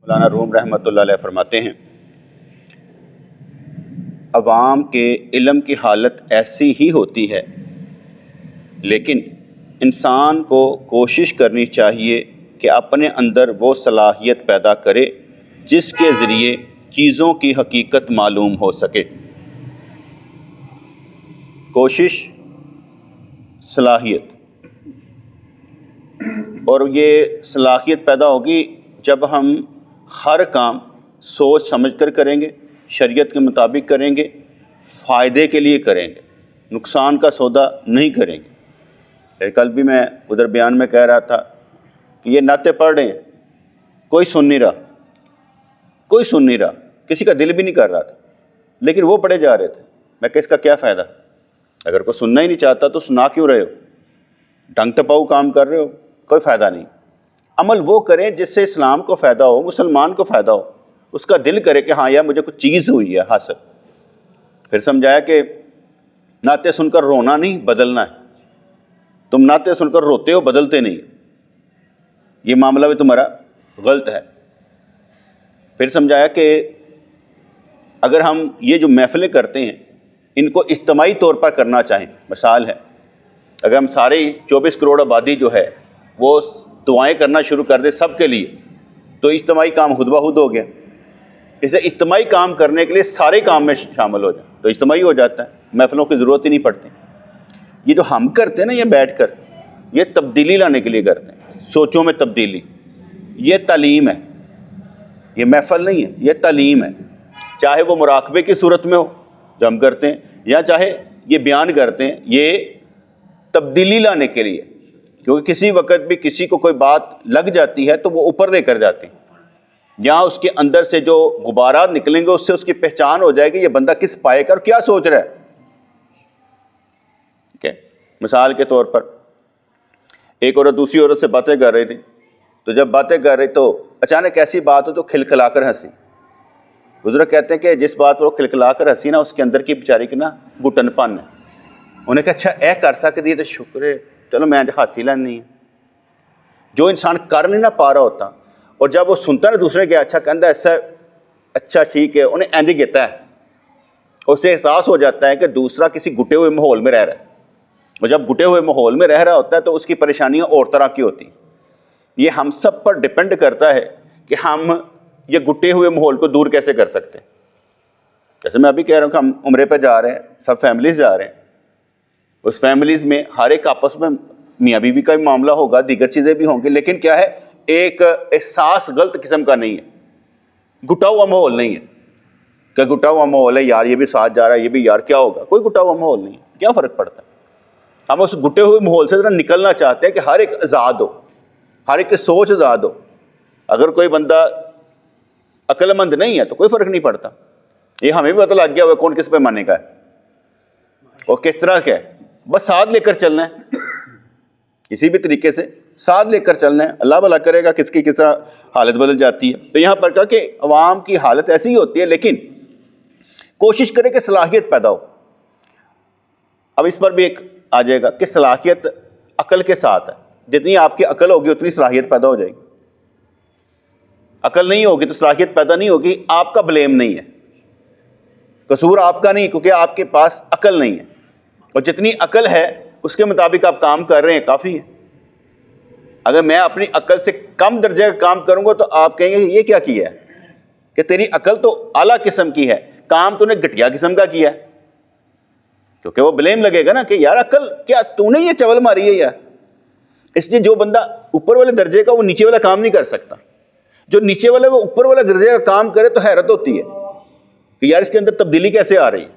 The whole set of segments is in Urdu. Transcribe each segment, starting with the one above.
مولانا روم رحمۃ اللہ علیہ فرماتے ہیں، عوام کے علم کی حالت ایسی ہی ہوتی ہے، لیکن انسان کو کوشش کرنی چاہیے کہ اپنے اندر وہ صلاحیت پیدا کرے جس کے ذریعے چیزوں کی حقیقت معلوم ہو سکے۔ کوشش، صلاحیت، اور یہ صلاحیت پیدا ہوگی جب ہم ہر کام سوچ سمجھ کر کریں گے، شریعت کے مطابق کریں گے، فائدے کے لیے کریں گے، نقصان کا سودا نہیں کریں گے۔ کل بھی میں ادھر بیان میں کہہ رہا تھا کہ یہ نعتیں پڑھ رہے ہیں، کوئی سن نہیں رہا، کسی کا دل بھی نہیں کر رہا تھا، لیکن وہ پڑھے جا رہے تھے۔ میں کہ اس کا کیا فائدہ؟ اگر کوئی سننا ہی نہیں چاہتا تو سنا کیوں رہے ہو؟ ڈنگ ٹپاؤ کام کر رہے ہو، کوئی فائدہ نہیں۔ عمل وہ کریں جس سے اسلام کو فائدہ ہو، مسلمان کو فائدہ ہو، اس کا دل کرے کہ ہاں یار مجھے کچھ چیز ہوئی ہے حاصل۔ پھر سمجھایا کہ نعتیں سن کر رونا نہیں، بدلنا ہے۔ تم نعتیں سن کر روتے ہو، بدلتے نہیں، یہ معاملہ بھی تمہارا غلط ہے۔ پھر سمجھایا کہ اگر ہم یہ جو محفلیں کرتے ہیں ان کو اجتماعی طور پر کرنا چاہیں، مثال ہے اگر ہم سارے 24 کروڑ آبادی جو ہے وہ دعائیں کرنا شروع کر دیں سب کے لیے، تو اجتماعی کام خود بخود ہو گیا۔ اسے اجتماعی کام کرنے کے لیے سارے کام میں شامل ہو جائیں تو اجتماعی ہو جاتا ہے، محفلوں کی ضرورت ہی نہیں پڑتی۔ یہ جو ہم کرتے ہیں نا، یہ بیٹھ کر یہ تبدیلی لانے کے لیے کرتے ہیں، سوچوں میں تبدیلی، یہ تعلیم ہے، یہ محفل نہیں ہے، یہ تعلیم ہے۔ چاہے وہ مراقبے کی صورت میں ہو جو ہم کرتے ہیں، یا چاہے یہ بیان کرتے ہیں، یہ تبدیلی لانے کے لیے، کیونکہ کسی وقت بھی کسی کو کوئی بات لگ جاتی ہے تو وہ اوپر لے کر جاتی ہے، یہاں اس کے اندر سے جو غبارات نکلیں گے اس سے اس کی پہچان ہو جائے گی یہ بندہ کس پائے کا اور کیا سوچ رہا ہے۔ ٹھیک ہے، مثال کے طور پر ایک عورت دوسری عورت سے باتیں کر رہی تھی، تو جب باتیں کر رہی تو اچانک ایسی بات ہو تو کھلکھلا کر ہنسی۔ بزرگ کہتے ہیں کہ جس بات پر وہ کھلکھلا کر ہنسی نا، اس کے اندر کی بیچاری کی نا گھٹن پن ہے۔ انہیں کہا اچھا اے کر سکتی تو شکر ہے، چلو میں حاصل نہیں ہے۔ جو انسان کر نہیں نہ پا رہا ہوتا اور جب وہ سنتا نا دوسرے کے اچھا کہندا ایسا اچھا ٹھیک ہے، انہیں اینج کہتا ہے، اسے احساس ہو جاتا ہے کہ دوسرا کسی گھٹے ہوئے ماحول میں رہ رہا ہے، اور جب گھٹے ہوئے ماحول میں رہ رہا ہوتا ہے تو اس کی پریشانیاں اور طرح کی ہوتی ہیں۔ یہ ہم سب پر ڈپینڈ کرتا ہے کہ ہم یہ گھٹے ہوئے ماحول کو دور کیسے کر سکتے ہیں۔ جیسے میں ابھی کہہ رہا ہوں کہ ہم عمرے پہ جا رہے ہیں، سب فیملیز جا رہے ہیں، اس فیملیز میں ہر ایک آپس میں میاں بیوی کا بھی معاملہ ہوگا، دیگر چیزیں بھی ہوں گی، لیکن کیا ہے، ایک احساس غلط قسم کا نہیں ہے، گھٹا ہوا ماحول نہیں ہے کہ گھٹا ہوا ماحول ہے یار، یہ بھی ساتھ جا رہا ہے، یہ بھی یار کیا ہوگا، کوئی گھٹا ہوا ماحول نہیں ہے، کیا فرق پڑتا ہے۔ ہم اس گھٹے ہوئے ماحول سے ذرا نکلنا چاہتے ہیں کہ ہر ایک آزاد ہو، ہر ایک کی سوچ آزاد ہو۔ اگر کوئی بندہ عقل مند نہیں ہے تو کوئی فرق نہیں پڑتا، یہ ہمیں بھی پتہ لگ گیا ہوا کون کس پیمانے کا ہے اور کس طرح کا ہے، بس ساتھ لے کر چلنا ہے، کسی بھی طریقے سے ساتھ لے کر چلنا ہے، اللہ بھلا کرے گا کس کی کس طرح حالت بدل جاتی ہے۔ تو یہاں پر کہا کہ عوام کی حالت ایسی ہی ہوتی ہے، لیکن کوشش کرے کہ صلاحیت پیدا ہو۔ اب اس پر بھی ایک آ جائے گا کہ صلاحیت عقل کے ساتھ ہے، جتنی آپ کی عقل ہوگی اتنی صلاحیت پیدا ہو جائے گی۔ عقل نہیں ہوگی تو صلاحیت پیدا نہیں ہوگی۔ آپ کا بلیم نہیں ہے، قصور آپ کا نہیں، کیونکہ آپ کے پاس عقل نہیں ہے، اور جتنی عقل ہے اس کے مطابق آپ کام کر رہے ہیں کافی ہے۔ اگر میں اپنی عقل سے کم درجے کا کام کروں گا تو آپ کہیں گے کہ یہ کیا کیا ہے، کہ تیری عقل تو اعلیٰ قسم کی ہے، کام تو نے گھٹیا قسم کا کیا ہے، کیونکہ وہ بلیم لگے گا نا کہ یار عقل کیا تو نے یہ چول ماری ہے یار۔ اس لیے جو بندہ اوپر والے درجے کا وہ نیچے والا کام نہیں کر سکتا، جو نیچے والے وہ اوپر والے درجے کا کام کرے تو حیرت ہوتی ہے کہ یار اس کے اندر تبدیلی کیسے آ رہی ہے۔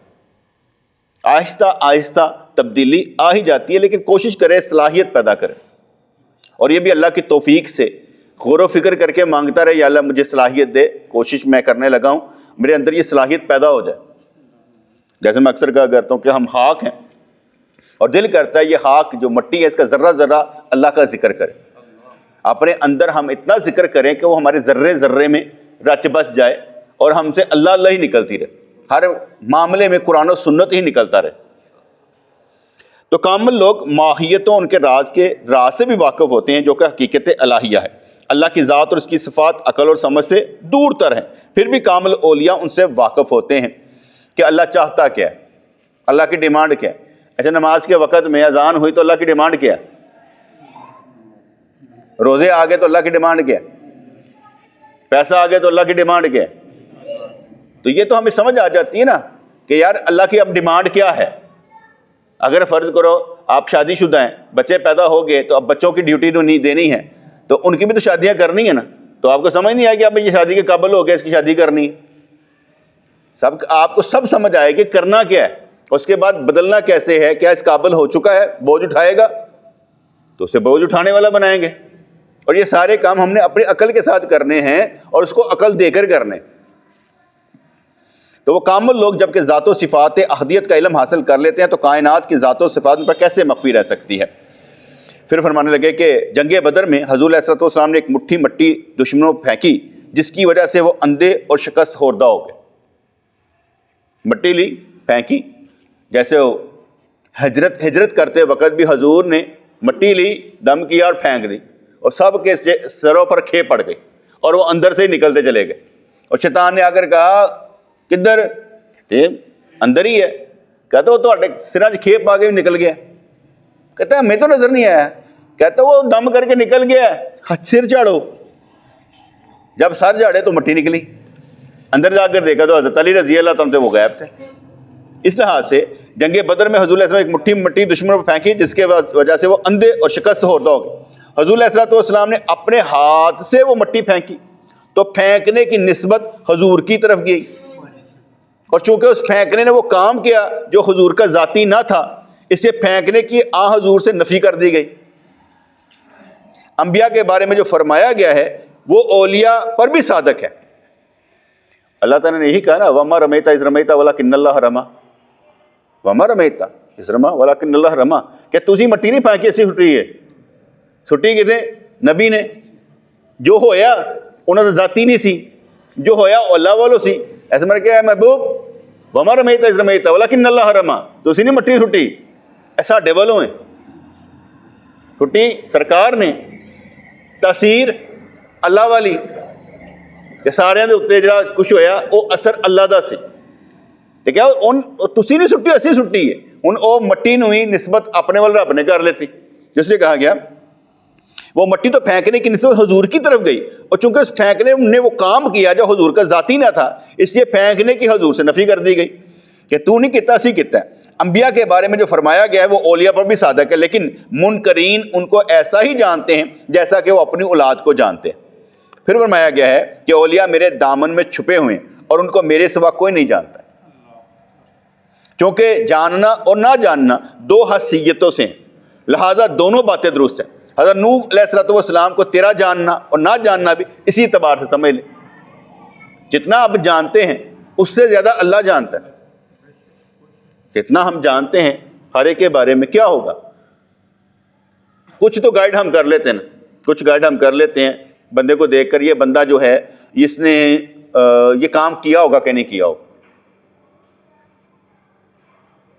آہستہ آہستہ تبدیلی آ ہی جاتی ہے، لیکن کوشش کرے صلاحیت پیدا کرے، اور یہ بھی اللہ کی توفیق سے غور و فکر کر کے مانگتا رہے، یا اللہ مجھے صلاحیت دے، کوشش میں کرنے لگا ہوں میرے اندر یہ صلاحیت پیدا ہو جائے۔ جیسے میں اکثر کہا کرتا ہوں کہ ہم خاک ہیں اور دل کرتا ہے یہ خاک جو مٹی ہے اس کا ذرہ ذرہ اللہ کا ذکر کرے، اپنے اندر ہم اتنا ذکر کریں کہ وہ ہمارے ذرے ذرے میں رچ بس جائے اور ہم سے اللہ اللہ ہی نکلتی رہے، ہر معاملے میں قرآن و سنت ہی نکلتا رہے۔ تو کامل لوگ ماہیتوں ان کے راز سے بھی واقف ہوتے ہیں جو کہ حقیقت الہیہ ہے، اللہ کی ذات اور اس کی صفات عقل اور سمجھ سے دور تر ہیں، پھر بھی کامل اولیاء ان سے واقف ہوتے ہیں کہ اللہ چاہتا کیا ہے، اللہ کی ڈیمانڈ کیا ہے۔ اچھا، نماز کے وقت میں اذان ہوئی تو اللہ کی ڈیمانڈ کیا ہے؟ روزے آ گئے تو اللہ کی ڈیمانڈ کیا ہے؟ پیسہ آ گیا تو اللہ کی ڈیمانڈ کیا ہے؟ تو یہ تو ہمیں سمجھ آ جاتی ہے نا کہ یار اللہ کی اب ڈیمانڈ کیا ہے۔ اگر فرض کرو آپ شادی شدہ ہیں، بچے پیدا ہو گئے، تو اب بچوں کی ڈیوٹی تو نہیں دینی ہے، تو ان کی بھی تو شادیاں کرنی ہے نا، تو آپ کو سمجھ نہیں آئے کہ اب یہ شادی کے قابل ہو گیا، اس کی شادی کرنی ہے، آپ کو سب سمجھ آئے کہ کرنا کیا ہے، اس کے بعد بدلنا کیسے ہے، کیا اس قابل ہو چکا ہے، بوجھ اٹھائے گا تو اسے بوجھ اٹھانے والا بنائیں گے۔ اور یہ سارے کام ہم نے اپنی عقل کے ساتھ کرنے ہیں اور اس کو عقل دے کر کرنے۔ تو وہ کامل لوگ جب کہ ذات و صفات احدیت کا علم حاصل کر لیتے ہیں تو کائنات کی ذات و صفات پر کیسے مخفی رہ سکتی ہے؟ پھر فرمانے لگے کہ جنگ بدر میں حضور علیہ السلام نے ایک مٹھی مٹی دشمنوں کو پھینکی، جس کی وجہ سے وہ اندھے اور شکست خوردہ ہو گئے۔ مٹی لی، پھینکی، جیسے وہ ہجرت کرتے وقت بھی حضور نے مٹی لی، دم کیا اور پھینک دی، اور سب کے سروں پر کھیپ پڑ گئی اور وہ اندر سے ہی نکلتے چلے گئے۔ اور شیطان نے آ کر کہا کدھر؟ اندر ہی ہے۔ کہتا وہ تو سرا چ کھیپ آ کے بھی نکل گیا۔ کہتا ہے ہمیں تو نظر نہیں آیا۔ کہتا وہ دم کر کے نکل گیا، سر چاڑو۔ جب سر جاڑے تو مٹی نکلی، اندر جا کر دیکھا تو حضرت علی رضی اللہ تعالیٰ وہ غائب تھے۔ اس لحاظ سے جنگ بدر میں حضور علیہ السلام ایک مٹھی مٹی دشمنوں پر پھینکی، جس کے وجہ سے وہ اندھے اور شکست خوردہ ہو گئے۔ حضور علیہ السلام نے اپنے ہاتھ سے وہ مٹی پھینکی تو پھینکنے کی نسبت حضور کی طرف گئی، اور چونکہ اس پھینکنے نے وہ کام کیا جو حضور کا ذاتی نہ تھا، اس سے پھینکنے کی حضور سے نفی کر دی گئی۔ انبیاء کے بارے میں جو فرمایا گیا ہے وہ اولیاء پر بھی صادق ہے۔ اللہ تعالیٰ نے یہی کہا نا، وَمَا رَمَيْتَ إِذْ رَمَيْتَ وَلَكِنَّ اللَّهَ رَمَى، وَمَا رَمَيْتَ إِذْ رَمَى وَلَكِنَّ اللَّهَ رَمَى، کہ تجھی مٹی نہیں پھینکی، ایسی چھٹی ہے، چھٹی کتنے نبی نے، جو ہویا انہوں نے ذاتی نہیں سی، جو ہویا اللہ والوں سی۔ ایسے مر کے محبوب وَمَا رَمَيْتَ إِذْ رَمَيْتَ وَلَكِنَّ اللَّهَ رَمَى، تو اسی نہیں مٹی چھٹی، ایسا ڈیولوں ہیں چھٹی سرکار نے، تاثیر اللہ والی، کہ سارے دے اتنے جڑا کچھ ہویا وہ اثر اللہ دا سی۔ تے کیا تسی نہیں سٹی، اسی سٹی ہے۔ ہن او مٹی نو ہی نسبت اپنے وال رب نے کر لیتی، جس لیے کہا گیا وہ مٹی تو پھینکنے کی نسبت حضور کی طرف گئی، اور چونکہ اس پھینکنے نے وہ کام کیا جو حضور کا ذاتی نہ تھا، اس لیے پھینکنے کی حضور سے نفی کر دی گئی کہ تو نہیں کیتا، اسی کیتا ہے۔ انبیاء کے بارے میں جو فرمایا گیا ہے وہ اولیاء پر بھی صادق ہے، لیکن منکرین ان کو ایسا ہی جانتے ہیں جیسا کہ وہ اپنی اولاد کو جانتے ہیں۔ پھر فرمایا گیا ہے کہ اولیاء میرے دامن میں چھپے ہوئے ہیں اور ان کو میرے سوا کوئی نہیں جانتا، کیونکہ جاننا اور نہ جاننا دو حیثیتوں سے ہیں، لہذا دونوں باتیں درست ہیں۔ حضرت نوح علیہ السلام کو تیرا جاننا اور نہ جاننا بھی اسی اعتبار سے سمجھ لیں، جتنا آپ جانتے ہیں اس سے زیادہ اللہ جانتا ہے۔ جتنا ہم جانتے ہیں ہر ایک کے بارے میں کیا ہوگا، کچھ تو گائیڈ ہم کر لیتے ہیں نا، کچھ گائیڈ ہم کر لیتے ہیں بندے کو دیکھ کر، یہ بندہ جو ہے اس نے یہ کام کیا ہوگا کہ نہیں کیا ہوگا،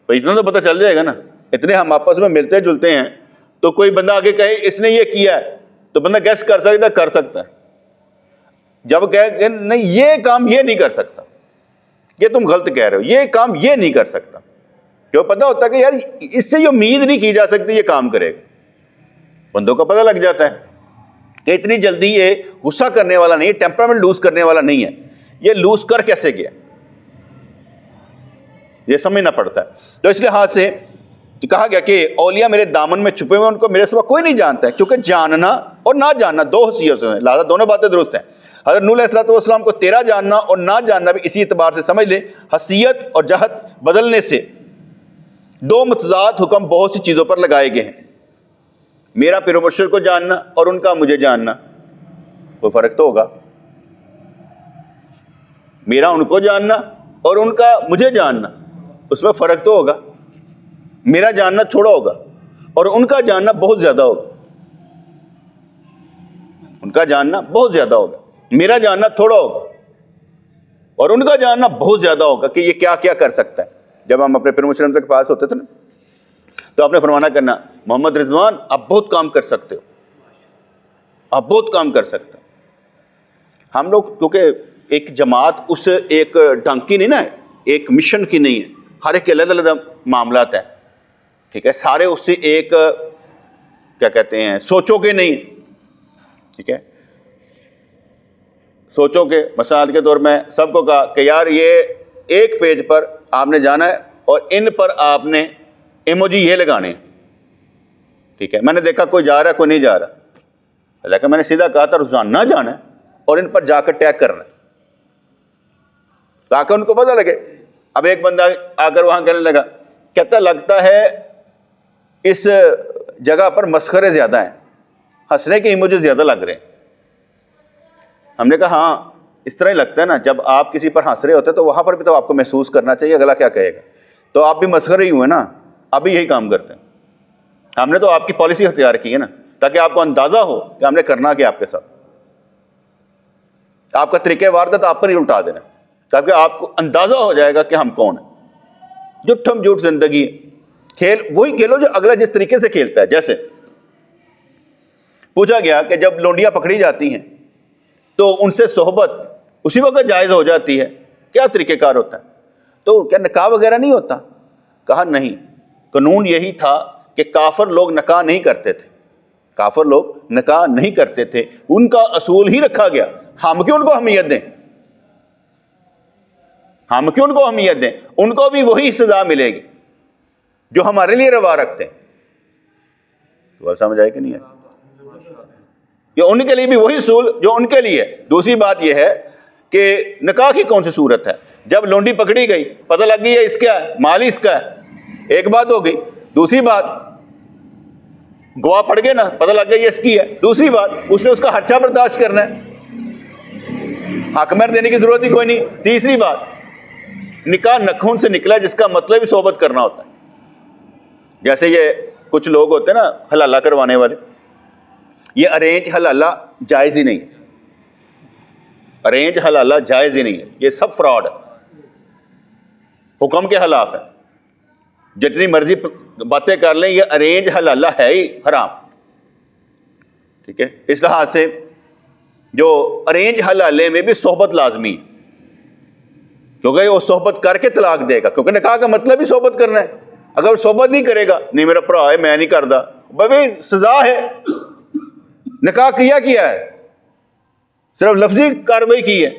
تو اتنا تو پتہ چل جائے گا نا۔ اتنے ہم آپس میں ملتے جلتے ہیں تو کوئی بندہ آگے کہے اس نے یہ کیا ہے تو بندہ گیس کر سکتا ہے۔ جب کہے کہ نہیں یہ کام یہ نہیں کر سکتا، یہ تم غلط کہہ رہے ہو، یہ کام یہ نہیں کر سکتا، کیوں پتہ ہوتا ہے کہ یار اس سے یہ امید نہیں کی جا سکتی یہ کام کرے گا، بندوں کا پتہ لگ جاتا ہے کہ اتنی جلدی یہ غصہ کرنے والا نہیں ہے، ٹیمپرامنٹ لوز کرنے والا نہیں ہے، یہ لوز کر کیسے گیا، یہ سمجھنا پڑتا ہے۔ تو اس لحاظ سے کہا گیا کہ اولیاء میرے دامن میں چھپے ہوئے، ان کو میرے سوا کوئی نہیں جانتا ہے، کیونکہ جاننا اور نہ جاننا دو حیثیتوں سے، لہٰذا دونوں باتیں درست ہیں۔ حضرت نوح علیہ السلام کو تیرا جاننا اور نہ جاننا بھی اسی اعتبار سے سمجھ لیں، حیثیت اور جہت بدلنے سے دو متضاد حکم بہت سی چیزوں پر لگائے گئے ہیں۔ میرا پیر و مرشد کو جاننا اور ان کا مجھے جاننا، کوئی فرق تو ہوگا، میرا ان کو جاننا اور ان کا مجھے جاننا، اس میں فرق تو ہوگا۔ میرا جاننا تھوڑا ہوگا اور ان کا جاننا بہت زیادہ ہوگا، ان کا جاننا بہت زیادہ ہوگا، میرا جاننا تھوڑا ہوگا اور ان کا جاننا بہت زیادہ ہوگا کہ یہ کیا کیا کر سکتا ہے۔ جب ہم اپنے پیر مرشد کے پاس ہوتے تھے نا تو آپ نے فرمانا کرنا محمد رضوان آپ بہت کام کر سکتے ہو، آپ بہت کام کر سکتے ہیں. ہم لوگ کیونکہ ایک جماعت اس ایک ڈھنگ کی نہیں نا ہے, ایک مشن کی نہیں ہے, ہر ایک الگ الگ معاملات ہیں, ٹھیک ہے, سارے اس سے ایک کیا کہتے ہیں سوچو کے نہیں, ٹھیک ہے, سوچو کے. مثال کے طور میں سب کو کہا کہ یار یہ ایک پیج پر آپ نے جانا ہے اور ان پر آپ نے ایموجی یہ لگانے ہیں, ٹھیک ہے. میں نے دیکھا کوئی جا رہا ہے کوئی نہیں جا رہا, لیکن میں نے سیدھا کہا تھا روزانہ جانا ہے اور ان پر جا کر ٹیگ کرنا ہے تاکہ ان کو پتہ لگے. اب ایک بندہ آ کر وہاں کہنے لگا, کہتا لگتا ہے اس جگہ پر مسخرے زیادہ ہیں, ہنسنے کے ایموجی زیادہ لگ رہے ہیں. ہم نے کہا ہاں اس طرح ہی لگتا ہے نا, جب آپ کسی پر ہنس رہے ہوتے ہیں تو وہاں پر بھی تو آپ کو محسوس کرنا چاہیے اگلا کیا کہے گا. تو آپ بھی مسخرے ہی ہوئے نا, ابھی یہی کام کرتے ہیں. ہم نے تو آپ کی پالیسی اختیار کی ہے نا تاکہ آپ کو اندازہ ہو کہ ہم نے کرنا کیا آپ کے ساتھ. آپ کا طریقہ واردات آپ پر ہی الٹا دینا تاکہ آپ کو اندازہ ہو جائے گا کہ ہم کون ہیں. جھوٹم جھوٹ زندگی ہے, کھیل وہی کھیلو جو اگلا جس طریقے سے کھیلتا ہے. جیسے پوچھا گیا کہ جب لونڈیاں پکڑی جاتی ہیں تو ان سے صحبت اسی وقت جائز ہو جاتی ہے, کیا طریقہ کار ہوتا ہے؟ تو کیا نکاح وغیرہ نہیں ہوتا؟ کہا نہیں, قانون یہی تھا کہ کافر لوگ نکاح نہیں کرتے تھے, کافر لوگ نکاح نہیں کرتے تھے, ان کا اصول ہی رکھا گیا. ہم کیوں ان کو اہمیت دیں, ہم کیوں ان کو اہمیت دیں؟ ان کو بھی وہی سزا ملے گی جو ہمارے لیے روا رکھتے ہیں. تو سمجھ آئے کہ نہیں ہے؟ یہ ان کے لیے بھی وہی اصول جو ان کے لیے. دوسری بات یہ ہے کہ نکاح کی کون سی صورت ہے؟ جب لونڈی پکڑی گئی پتہ لگ گئی ہے اس کا ہے, مال ہی اس کا ہے, ایک بات ہو گئی. دوسری بات گواہ پڑ گئے نا, پتہ لگ گئی یہ اس کی ہے. دوسری بات اس نے اس کا خرچہ برداشت کرنا ہے, حق مہر دینے کی ضرورت ہی کوئی نہیں. تیسری بات نکاح نخون سے نکلا جس کا مطلب ہی صحبت کرنا ہوتا ہے. جیسے یہ کچھ لوگ ہوتے ہیں نا حلالہ کروانے والے, یہ ارینج حلالہ جائز ہی نہیں ہے, ارینج حلالہ جائز ہی نہیں ہے, یہ سب فراڈ ہے, حکم کے خلاف ہے. جتنی مرضی باتیں کر لیں یہ ارینج حلالہ ہے ہی حرام, ٹھیک ہے. اس لحاظ سے جو ارینج حلالے میں بھی صحبت لازمی ہے, کیونکہ وہ صحبت کر کے طلاق دے گا, کیونکہ نکاح کا مطلب ہی صحبت کرنا ہے. اگر وہ صحبت نہیں کرے گا, نہیں میرا بھرا ہے میں نہیں کرتا, بھائی سزا ہے, نکاح کیا ہے, صرف لفظی کاروائی کی ہے,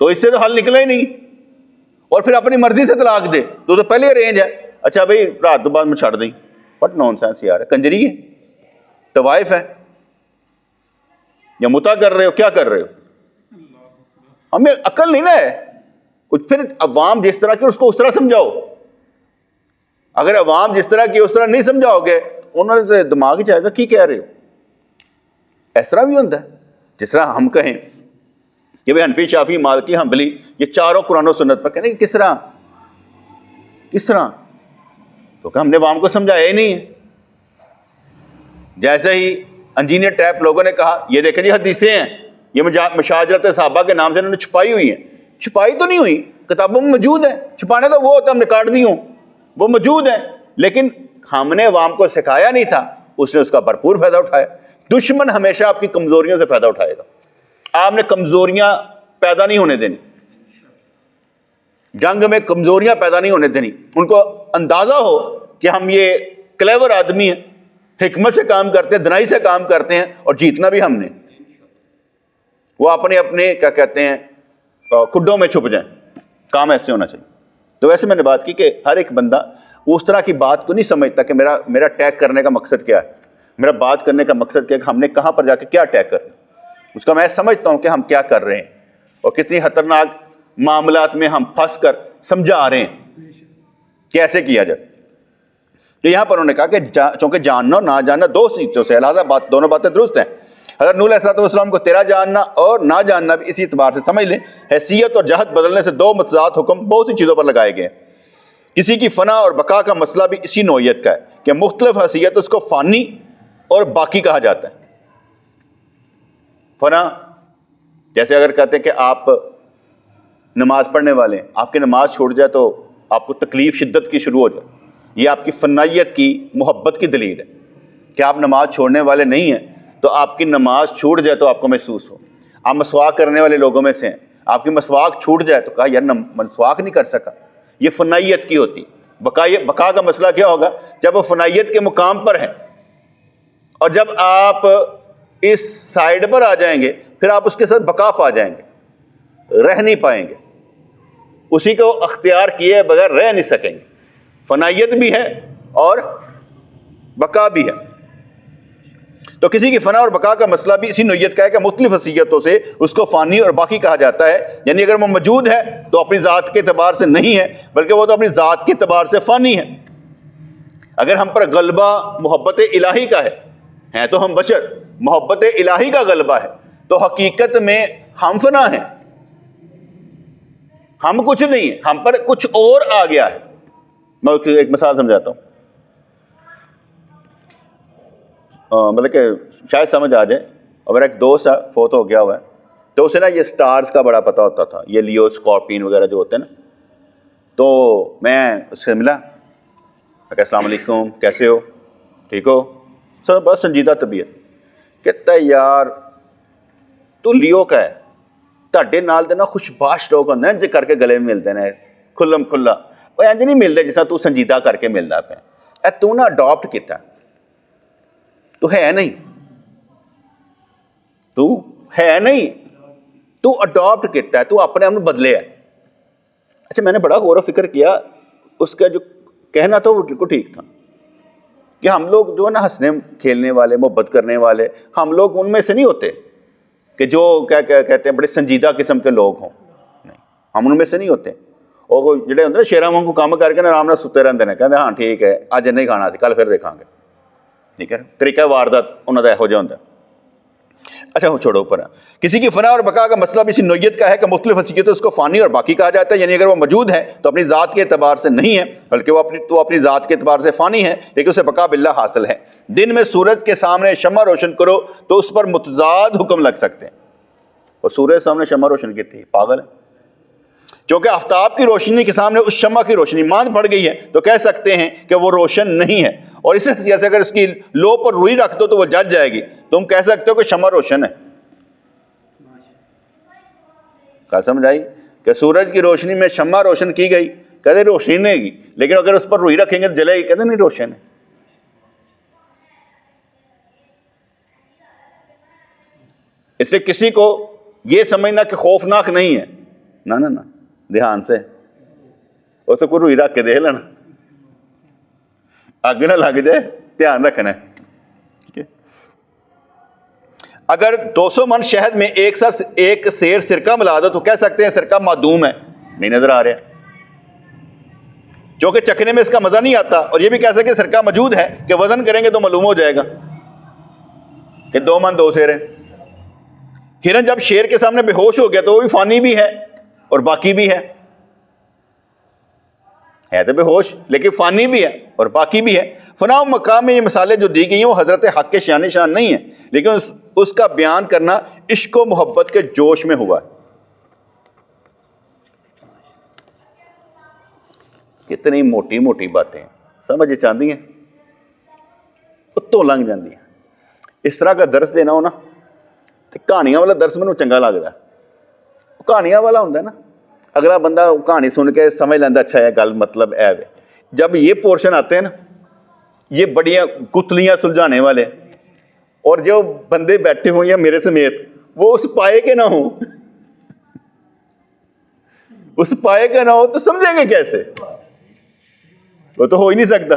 تو اس سے تو حل نکلا ہی نہیں. اور پھر اپنی مرضی سے طلاق دے تو پہلے ارینج ہے. اچھا بھائی رات تو بعد میں چھڑ دیں, بٹ نان سینس یار, کنجری ہے, طوائف ہے, یا متا کر رہے ہو, کیا کر رہے ہو؟ ہمیں عقل نہیں نا ہے. پھر عوام جس طرح کی اس کو اس طرح سمجھاؤ. اگر عوام جس طرح کی اس طرح نہیں سمجھاؤ گے انہوں نے دماغ ہی جائے گا کی کہہ رہے ہو. اس طرح بھی ہوتا ہے جس طرح ہم کہیں کہ بھائی حنفی شافعی مالکی حنبلی یہ چاروں قرآن و سنت پر کہنے کہ کس طرح تو کہ ہم نے عوام کو سمجھایا ہی نہیں ہے. جیسے ہی انجینئر ٹیپ لوگوں نے کہا یہ دیکھیں جی حدیثیں ہیں, یہ مشاجرت صحابہ کے نام سے انہوں نے چھپائی ہوئی ہیں. چھپائی تو نہیں ہوئی, کتابوں میں موجود ہیں. چھپانے تو وہ ہوتا ہم نے کاٹ دی ہوں, وہ موجود ہیں, لیکن ہم نے عوام کو سکھایا نہیں تھا, اس نے اس کا بھرپور فائدہ اٹھایا. دشمن ہمیشہ آپ کی کمزوریوں سے فائدہ اٹھائے گا. آپ نے کمزوریاں پیدا نہیں ہونے دینی, جنگ میں کمزوریاں پیدا نہیں ہونے دینی. ان کو اندازہ ہو کہ ہم یہ کلیور آدمی ہیں, حکمت سے کام کرتے ہیں, دنائی سے کام کرتے ہیں, اور جیتنا بھی ہم نے. وہ اپنے کیا کہتے ہیں کھڈوں میں چھپ جائیں. کام ایسے ہونا چاہیے. تو ویسے میں نے بات کی کہ ہر ایک بندہ اس طرح کی بات کو نہیں سمجھتا کہ میرا ٹیگ کرنے کا مقصد کیا ہے, میرا بات کرنے کا مقصد کیا ہے, کہ ہم نے کہاں پر جا کے کیا ٹیگ کرنا. اس کا میں سمجھتا ہوں کہ ہم کیا کر رہے ہیں اور کتنی خطرناک معاملات میں ہم پھنس کر سمجھا رہے ہیں کیسے کیا جائے. تو یہاں پر انہوں نے کہا کہ چونکہ جاننا اور نہ جاننا دو چیزوں سے, لہٰذا دونوں باتیں درست ہیں. حضرت نوح علیہ السلام کو تیرا جاننا اور نہ جاننا بھی اسی اعتبار سے سمجھ لیں. حیثیت اور جہت بدلنے سے دو متضاد حکم بہت سی چیزوں پر لگائے گئے. کسی کی فنا اور بقا کا مسئلہ بھی اسی نوعیت کا ہے کہ مختلف حیثیت اس کو فانی اور باقی کہا جاتا ہے. فنا جیسے اگر کہتے ہیں کہ آپ نماز پڑھنے والے ہیں, آپ کی نماز چھوٹ جائے تو آپ کو تکلیف شدت کی شروع ہو جائے, یہ آپ کی فنائیت کی محبت کی دلیل ہے کہ آپ نماز چھوڑنے والے نہیں ہیں تو آپ کی نماز چھوٹ جائے تو آپ کو محسوس ہو. آپ مسواک کرنے والے لوگوں میں سے ہیں, آپ کی مسواک چھوٹ جائے تو کہا یار مسواک نہیں کر سکا. یہ فنائیت کی ہوتی. بقا کا مسئلہ کیا ہوگا؟ جب وہ فنائیت کے مقام پر ہیں اور جب آپ اس سائڈ پر آ جائیں گے پھر آپ اس کے ساتھ بقا پا جائیں گے, رہ نہیں پائیں گے, اسی کو اختیار کیے بغیر رہ نہیں سکیں گے. فنائیت بھی ہے اور بقا بھی ہے. تو کسی کی فنا اور بقا کا مسئلہ بھی اسی نوعیت کا ہے کہ مختلف حیثیتوں سے اس کو فانی اور باقی کہا جاتا ہے. یعنی اگر وہ موجود ہے تو اپنی ذات کے اعتبار سے نہیں ہے, بلکہ وہ تو اپنی ذات کے اعتبار سے فانی ہے. اگر ہم پر غلبہ محبت الہی کا ہے تو ہم بشر, محبت الہی کا غلبہ ہے تو حقیقت میں ہم فنا ہیں, ہم کچھ نہیں ہیں, ہم پر کچھ اور آ گیا ہے. میں ایک مثال سمجھاتا ہوں, مطلب کہ شاید سمجھ آ جائے. اور میرا ایک دوست ہے, فوت ہو گیا ہوا ہے, تو اسے نا یہ سٹارز کا بڑا پتہ ہوتا تھا, یہ لیو اسکارپین وغیرہ جو ہوتے ہیں نا. تو میں اس سے ملا, کہ السلام علیکم, کیسے ہو, ٹھیک ہو سر؟ بس سنجیدہ طبیعت. کہتا ہے یار تو لیو کا ہے, تہاڈے نال دے نا خوشباش لوگ ہوندے نے جے کر کے گلے ملتے ہیں کھلم کھلا, وہ انج نہیں ملتے جس طرح تو سنجیدہ کر کے ملدا پیا. اے تو نا اڈاپٹ کیتا, تو ہے نہیں, تو ہے نہیں, تو اڈاپٹ کیتا ہے, تو اپنے آپ بدلے ہے. اچھا میں نے بڑا غور و فکر کیا, اس کا جو کہنا تھا وہ بالکل ٹھیک تھا کہ ہم لوگ جو ہے نا ہنسنے کھیلنے والے, محبت کرنے والے, ہم لوگ ان میں سے نہیں ہوتے کہ جو کیا کہتے ہیں بڑے سنجیدہ قسم کے لوگ ہوں. نہیں, ہم ان میں سے نہیں ہوتے. اور وہ جڑے ہوتے ہیں شیراں وانگوں کام کر کے نا آرام نال ستے رہندے نے, کہندے ہاں ٹھیک ہے اج نہیں کھانا سی کل پھر دیکھاں گے. ٹھیک ہے, طریقہ واردات انہوں کا یہو جہا ہوتا ہے. اچھا وہ چھوڑو اوپر. کسی کی فنا اور بقا کا مسئلہ بھی اسی نوعیت کا ہے کہ مختلف حیثیتوں اس کو فانی اور باقی کہا جاتا ہے. یعنی اگر وہ موجود ہے تو اپنی ذات کے اعتبار سے نہیں ہے, بلکہ وہ اپنی ذات کے اعتبار سے فانی ہے, لیکن اسے بقا باللہ حاصل ہے. دن میں سورج کے سامنے شمع روشن کرو تو اس پر متضاد حکم لگ سکتے ہیں. اور سورج سامنے شمع روشن کی تھی, پاگل ہے. کیونکہ آفتاب کی روشنی کے سامنے اس شمع کی روشنی ماند پڑ گئی ہے تو کہہ سکتے ہیں کہ وہ روشن نہیں ہے. اور اس حیثیت سے اگر اس کی لو پر روئی رکھ دو تو وہ جج جائے گی. تم کہہ سکتے ہو کہ شمع روشن ہے. کیا سمجھ آئی کہ سورج کی روشنی میں شمع روشن کی گئی, کہتے روشنی نہیں گی, لیکن اگر اس پر روئی رکھیں گے تو جلے گی, کہتے نہیں روشن ہے. اس لیے کسی کو یہ سمجھنا کہ خوفناک نہیں ہے, نہ دھیان سے وہ تو کوئی روئی رکھ کے دیکھ لینا, آگے نہ لگ جائے, دھیان رکھنا ہے. اگر 200 من شہد میں ایک سیر سرکہ ملا دو تو کہہ سکتے ہیں سرکہ معدوم ہے, نہیں نظر آ رہا, کیونکہ چکھنے میں اس کا مزہ نہیں آتا. اور یہ بھی کہہ سکتے سرکہ موجود ہے کہ وزن کریں گے تو معلوم ہو جائے گا کہ 2 من 2 سیر ہیں. ہرن جب شیر کے سامنے بے ہوش ہو گیا تو وہ بھی فانی بھی ہے اور باقی بھی ہے تو بے ہوش لیکن فانی بھی ہے اور باقی بھی ہے. فنا و مقام میں یہ مثالیں جو دی گئی ہیں وہ حضرت حق کے شان نہیں ہیں, لیکن اس کا بیان کرنا عشق و محبت کے جوش میں ہوا ہے. کتنی موٹی موٹی باتیں سمجھ چاہتی ہیں اتوں لنگ جاتی ہیں. اس طرح کا درس دینا ہو نا تو کہانیاں والا درس مجھے چنگا لگتا ہے. کہانیاں والا ہوتا ہے نا, اگلا بندہ کہانی سن کے سمجھ لینا اچھا ہے گل مطلب ہے. جب یہ پورشن آتے ہیں نا, یہ بڑیاں گتلیاں سلجھانے والے, اور جو بندے بیٹھے ہوں یا میرے سمیت وہ اس پائے کے نہ ہوں, اس پائے کا نہ ہو تو سمجھیں گے کیسے؟ وہ تو ہو ہی نہیں سکتا.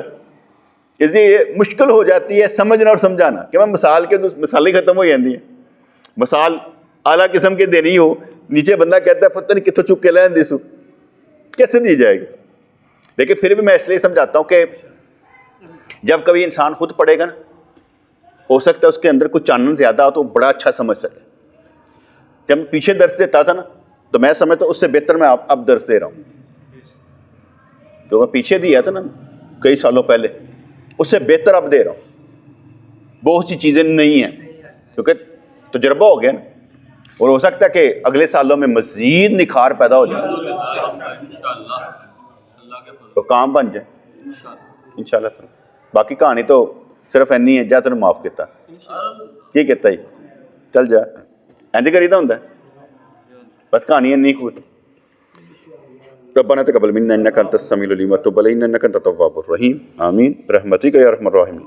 اس لیے مشکل ہو جاتی ہے سمجھنا اور سمجھانا. کہ میں مثال کے مثالیں ختم ہو جاتی ہیں. مثال اعلیٰ قسم کے دینی ہو, نیچے بندہ کہتا ہے پتہ نہیں کتوں چک کے لین دیسو, کیسے دی جائے گی؟ لیکن پھر بھی میں اس لیے سمجھاتا ہوں کہ جب کبھی انسان خود پڑھے گا نا, ہو سکتا ہے اس کے اندر کچھ چانن زیادہ ہو تو بڑا اچھا سمجھ سکے. جب میں پیچھے درس دیتا تھا نا تو میں سمجھتا ہوں اس سے بہتر میں اب درس دے رہا ہوں. جو میں پیچھے دیا تھا نا کئی سالوں پہلے, اس سے بہتر اب دے رہا ہوں. بہت سی چیزیں نہیں ہیں کیونکہ تجربہ ہو گیا نا, اور ہو سکتا ہے کہ اگلے سالوں میں مزید نکھار پیدا ہو جائے تو کام بن جائے انشاءاللہ. باقی کہانی تو صرف اینی ہے, جا تینوں معاف کیتا. کی کہتا ہے چل جا اینج کریدا ہوندا ہے بس کہانی اینی کوئی ربنا تقبل منا انك انت السميع العليم وتب علينا انك انت التواب الرحيم آمين برحمتك يا ارحم الراحمين.